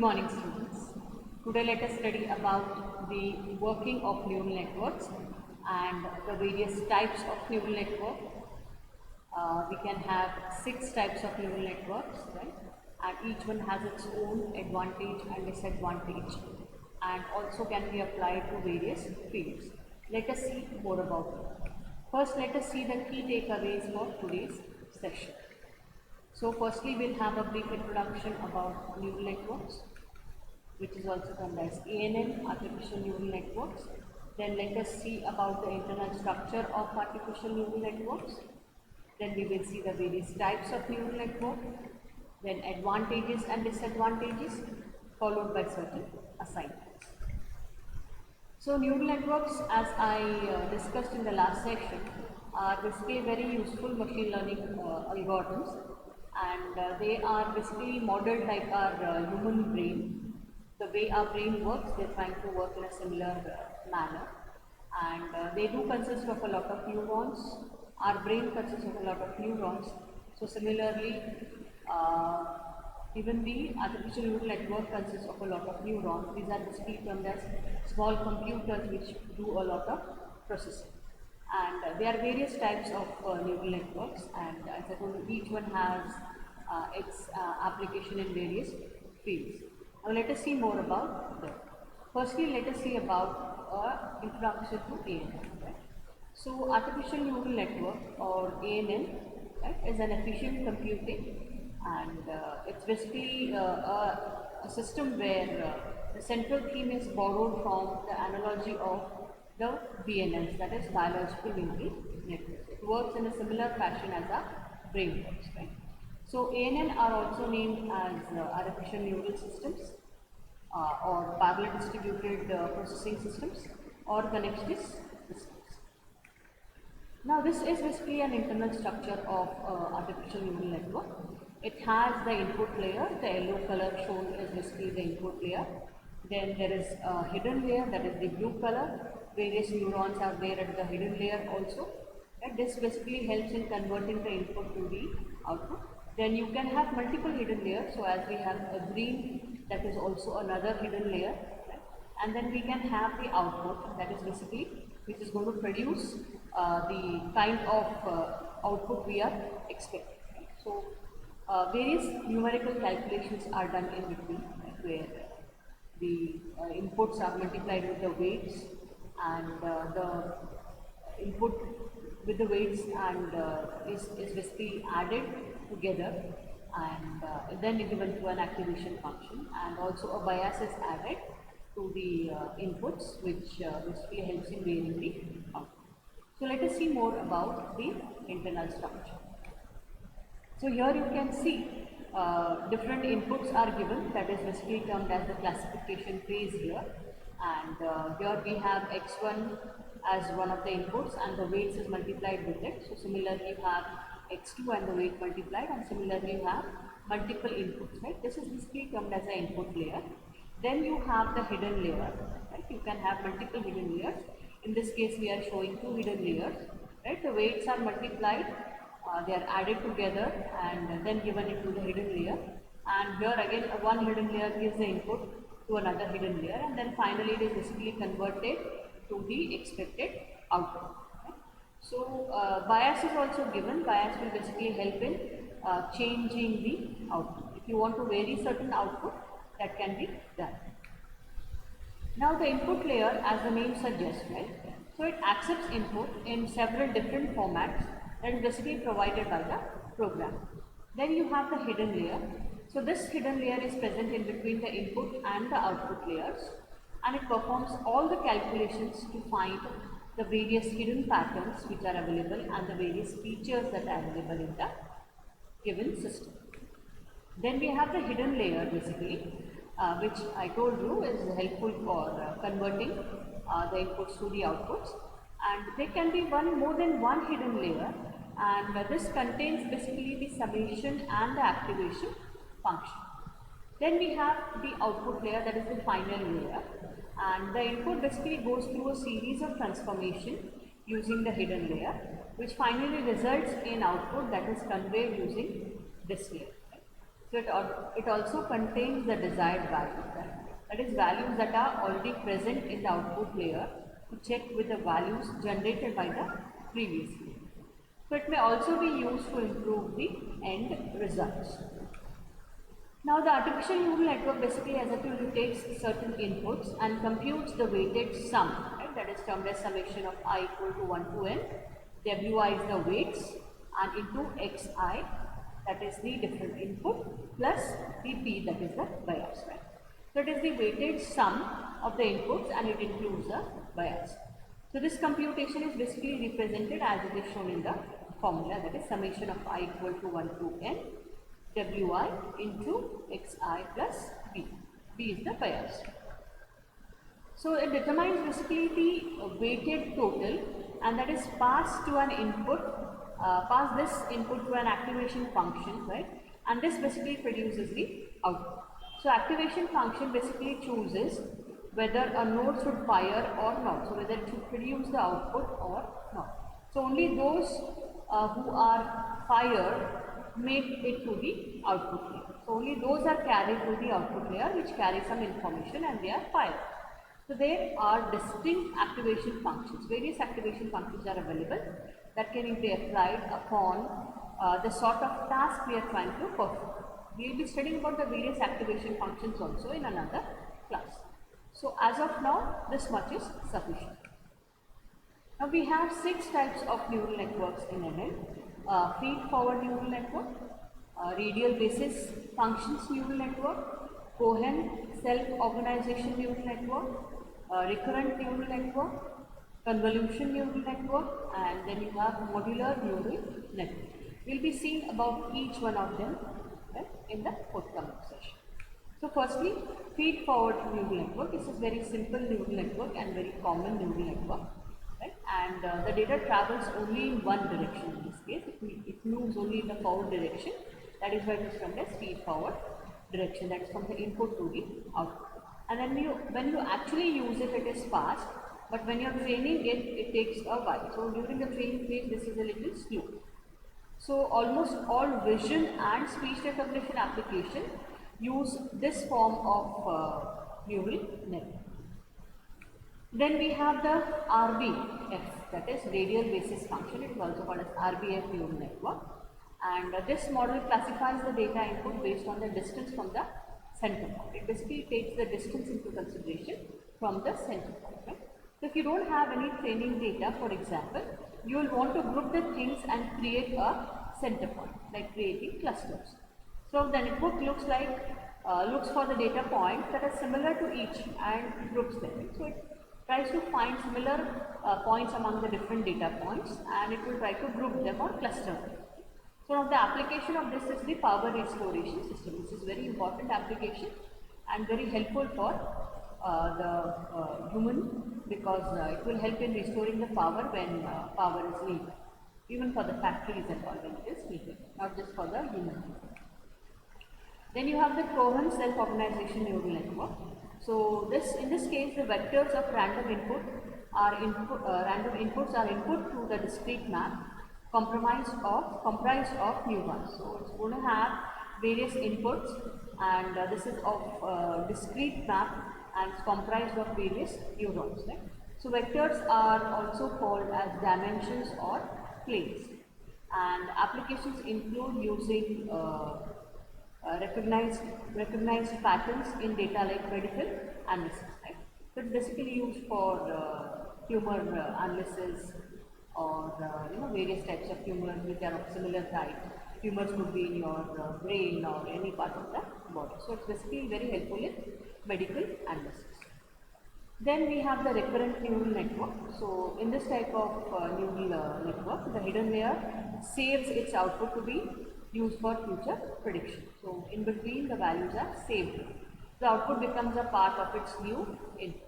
morning, students. Today let us study about the working of neural networks and the various types of neural network. We can have 6 types of neural networks, right? And each one has its own advantage and disadvantage, and also can be applied to various fields. Let us see more about it. First, let us see the key takeaways for today's session. So firstly, we'll have a brief introduction about neural networks, which is also called as ANN, artificial neural networks. Then let us see about the internal structure of artificial neural networks. Then we will see the various types of neural network, then advantages and disadvantages, followed by certain assignments. So neural networks, as I discussed in the last section, are basically very useful machine learning algorithms, and they are basically modeled like our human brain. The way our brain works, they're trying to work in a similar manner, and they do consist of a lot of neurons. Our brain consists of a lot of neurons. So similarly, even the artificial neural network consists of a lot of neurons. These are basically termed as small computers which do a lot of processing. And there are various types of neural networks, and as I told you, each one has its application in various fields. Now let us see more about them. Firstly, let us see about introduction to ANN. Right? So artificial neural network, or ANN, right, is an efficient computing, and it's basically a system where the central theme is borrowed from the analogy of the BNNs, that is biological neural networks. It works in a similar fashion as our brain works, right? So ANN are also named as artificial neural systems, or parallel distributed processing systems, or connected systems. Now this is basically an internal structure of artificial neural network. It has the input layer. The yellow color shown is basically the input layer. Then there is a hidden layer, that is the blue color. Various neurons are there at the hidden layer also. And this basically helps in converting the input to the output. Then you can have multiple hidden layers. So as we have a green, that is also another hidden layer. Right? And then we can have the output, that is basically which is going to produce the kind of output we are expecting. Right? So various numerical calculations are done in between, right, where the inputs are multiplied with the weights, and the input with the weights and is basically added together, and then given to an activation function, and also a bias is added to the inputs, which basically helps in varying the output. So let us see more about the internal structure. So here you can see different inputs are given, that is basically termed as the classification phase here, and here we have x1 as one of the inputs, and the weights is multiplied with it. So similarly you have x2 and the weight multiplied, and similarly you have multiple inputs, right? This is basically termed as the input layer. Then you have the hidden layer, right? You can have multiple hidden layers. In this case we are showing 2 hidden layers, right? The weights are multiplied, they are added together and then given into the hidden layer, and here again one hidden layer gives the input to another hidden layer, and then finally it is basically converted to the expected output. Okay? So bias is also given. Bias will basically help in changing the output. If you want to vary certain output, that can be done. Now the input layer, as the name suggests, right? So it accepts input in several different formats that is basically provided by the program. Then you have the hidden layer. So this hidden layer is present in between the input and the output layers, and it performs all the calculations to find the various hidden patterns which are available and the various features that are available in the given system. Then we have the hidden layer basically, which I told you is helpful for converting the inputs to the outputs, and there can be more than one hidden layer, and this contains basically the summation and the activation function. Then we have the output layer, that is the final layer, and the input basically goes through a series of transformation using the hidden layer, which finally results in output that is conveyed using this layer. So it also contains the desired value, that is values that are already present in the output layer to check with the values generated by the previous layer. So it may also be used to improve the end results. Now the artificial neural network basically as a tool takes certain inputs and computes the weighted sum, right? That is termed as summation of I equal to 1 to n. Wi is the weights and into xi, that is the different input, plus the p, that is the bias, right? So it is the weighted sum of the inputs and it includes the bias. So this computation is basically represented as it is shown in the formula, that is summation of I equal to 1 to n. Wi into xi plus b. B is the bias. So it determines basically the weighted total, and that is passed to an input, pass this input to an activation function, right? And this basically produces the output. So activation function basically chooses whether a node should fire or not. So whether it should produce the output or not. So only those who are fired make it to the output layer. So only those are carried to the output layer which carry some information and they are fired. So there are distinct activation functions. Various activation functions are available that can be applied upon the sort of task we are trying to perform. We will be studying about the various activation functions also in another class. So as of now, this much is sufficient. Now we have 6 types of neural networks in ML. Feed-forward neural network, radial basis functions neural network, Cohen self-organization neural network, recurrent neural network, convolution neural network, and then you have modular neural network. We will be seeing about each one of them in the forthcoming session. So firstly, feed-forward neural network. This is very simple neural network and very common neural network. Right? And the data travels only in one direction in this case. It moves only in the forward direction. That is why it is termed as feed-forward direction. That is from the input to the output. And then when you actually use it, it is fast. But when you are training it, it takes a while. So during the training phase, this is a little slow. So almost all vision and speech recognition application use this form of neural network. Then we have the RBF, that is radial basis function. It is also called as RBF neural network. And this model classifies the data input based on the distance from the center point. It basically takes the distance into consideration from the center point. Right? So if you don't have any training data, for example, you will want to group the things and create a center point, like creating clusters. So the network looks for the data points that are similar to each and groups them. So it tries to find similar points among the different data points and it will try to group them or cluster them. So now the application of this is the power restoration system. This is very important application and very helpful for the human because it will help in restoring the power when power is needed. Even for the factories and all when it is needed, not just for the human. Then you have the Cohen self-organization neural network. So in this case, the vectors of random inputs are input to the discrete map comprised of neurons. So it's going to have various inputs and this is of discrete map and it's comprised of various neurons. Right? So vectors are also called as dimensions or planes and applications include using recognized patterns in data like medical analysis. Right? So it's basically used for tumor analysis or various types of tumors which are of similar type. Tumors could be in your brain or any part of the body. So it's basically very helpful in medical analysis. Then we have the recurrent neural network. So in this type of neural network, the hidden layer saves its output to be used for future prediction. So in between the values are saved. The output becomes a part of its new input.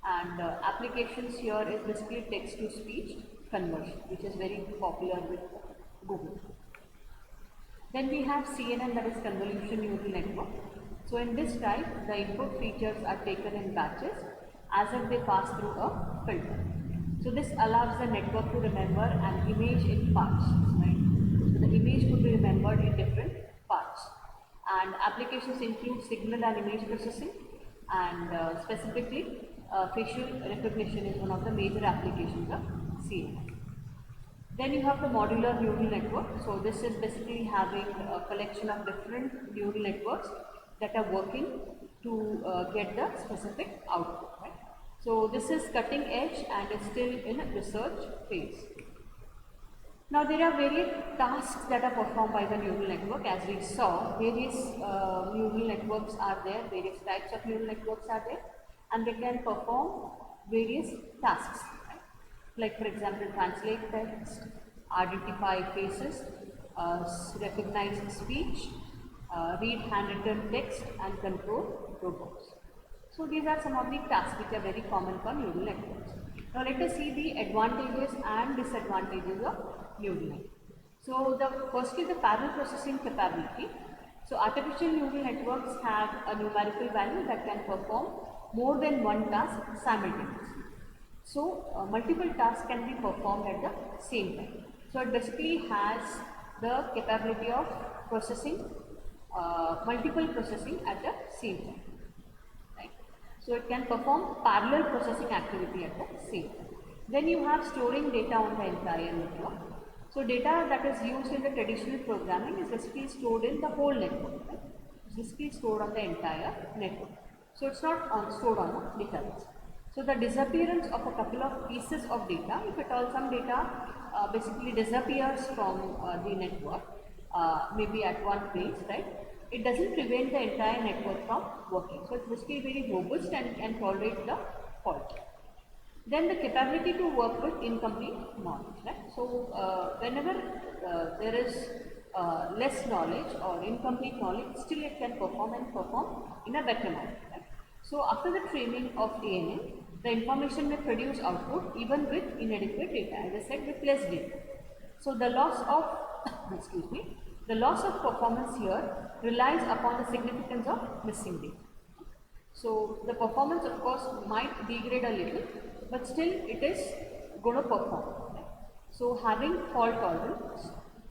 And applications here is basically text to speech conversion, which is very popular with Google. Then we have CNN, that is convolution neural network. So in this type, the input features are taken in batches as if they pass through a filter. So this allows the network to remember an image in parts, right? So the image could be remembered in different parts. And applications include signal and image processing, and specifically facial recognition is one of the major applications of CNN. Then you have the modular neural network. So this is basically having a collection of different neural networks that are working to get the specific output. Right? So this is cutting edge and is still in a research phase. Now there are various tasks that are performed by the neural network. As we saw, various neural networks are there, various types of neural networks are there, and they can perform various tasks. Right? Like for example, translate text, identify faces, recognize speech, read handwritten text, and control robots. So these are some of the tasks which are very common for neural networks. Now let us see the advantages and disadvantages of neural network. So firstly the parallel processing capability. So artificial neural networks have a numerical value that can perform more than one task simultaneously. So multiple tasks can be performed at the same time. So it basically has the capability of processing multiple processing at the same time. Right? So it can perform parallel processing activity at the same time. Then you have storing data on the entire network. So data that is used in the traditional programming is basically stored in the whole network. Right? It's basically stored on the entire network. So it's not stored on a device. So the disappearance of a couple of pieces of data, if at all some data basically disappears from the network, maybe at one place, right? It doesn't prevent the entire network from working. So it's basically very robust and can tolerate the fault. Then the capability to work with incomplete knowledge, right? So whenever there is less knowledge or incomplete knowledge, still it can perform in a better manner. Right? So after the training of ANN, the information may produce output even with inadequate data, as I said, with less data. So the loss of, excuse me, the loss of performance here relies upon the significance of missing data. So the performance of course might degrade a little, but still it is going to perform. Right? So having fault tolerance,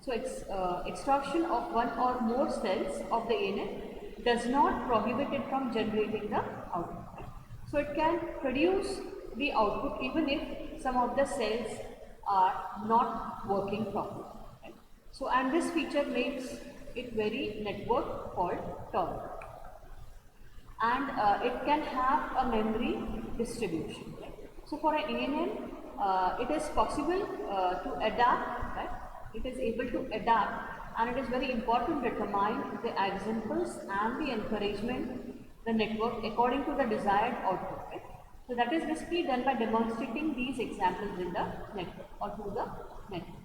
so extraction of one or more cells of the ANN does not prohibit it from generating the output. Right? So it can produce the output even if some of the cells are not working properly. Right? So and this feature makes it very network fault tolerant. And it can have a memory distribution. Right? So for an ANN, it is possible to adapt, right? It is able to adapt, and it is very important to determine the examples and the encouragement the network according to the desired output. Right? So that is basically done by demonstrating these examples in the network or to the network.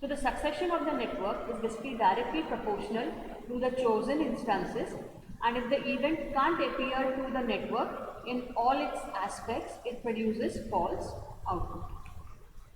So the succession of the network is basically directly proportional to the chosen instances, and if the event can't appear to the network in all its aspects, it produces false output.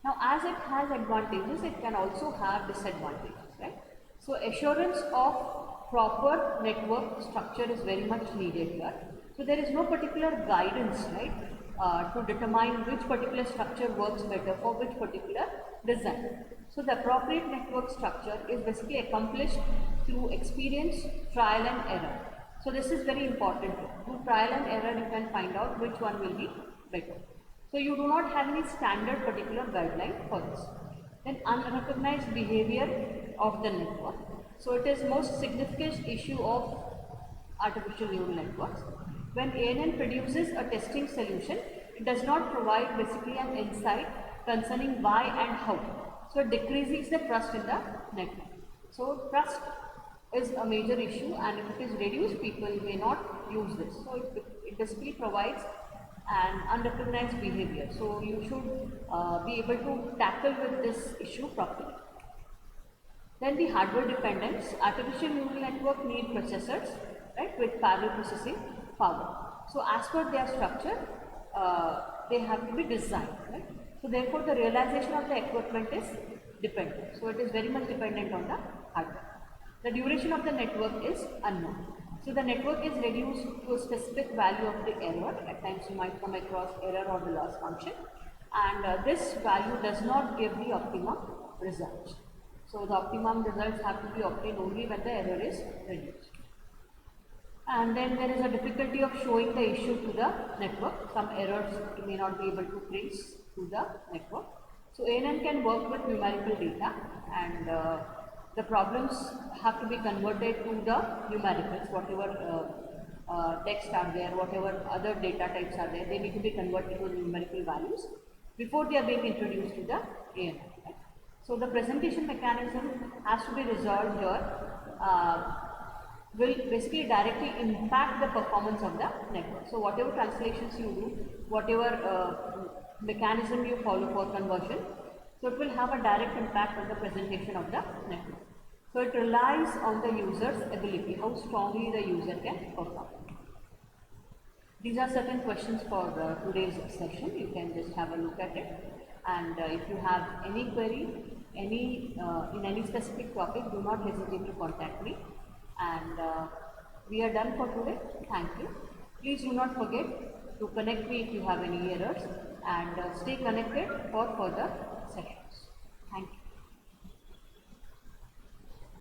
Now as it has advantages, it can also have disadvantages, right? So assurance of proper network structure is very much needed here. So there is no particular guidance, right, to determine which particular structure works better for which particular design. So the appropriate network structure is basically accomplished through experience, trial and error. So this is very important. Through trial and error you can find out which one will be better. So you do not have any standard particular guideline for this. Then unrecognized behavior of the network. So it is most significant issue of artificial neural networks. When ANN produces a testing solution, it does not provide basically an insight concerning why and how. So it decreases the trust in the network. So trust is a major issue, and if it is reduced, people may not use this. So it basically provides an unrecognized behavior. So you should be able to tackle with this issue properly. Then the hardware dependence. Artificial neural network need processors, right, with parallel processing power. So as per their structure, they have to be designed, right. So therefore the realization of the equipment is dependent. So it is very much dependent on the hardware. The duration of the network is unknown. So the network is reduced to a specific value of the error. At times you might come across error or the loss function, and this value does not give the optimum results. So the optimum results have to be obtained only when the error is reduced. And then there is a difficulty of showing the issue to the network. Some errors you may not be able to trace to the network. So ANN can work with numerical data, and the problems have to be converted to the numericals, whatever text are there, whatever other data types are there, they need to be converted to numerical values before they are being introduced to the ANN. Right? So the presentation mechanism has to be resolved here. Will basically directly impact the performance of the network. So whatever translations you do, whatever mechanism you follow for conversion, so it will have a direct impact on the presentation of the network. So it relies on the user's ability, how strongly the user can perform. These are certain questions for today's session. You can just have a look at it. And if you have any query, in any specific topic, do not hesitate to contact me. And we are done for today. Thank you. Please do not forget to connect me if you have any errors, and stay connected for further sessions. Thank you.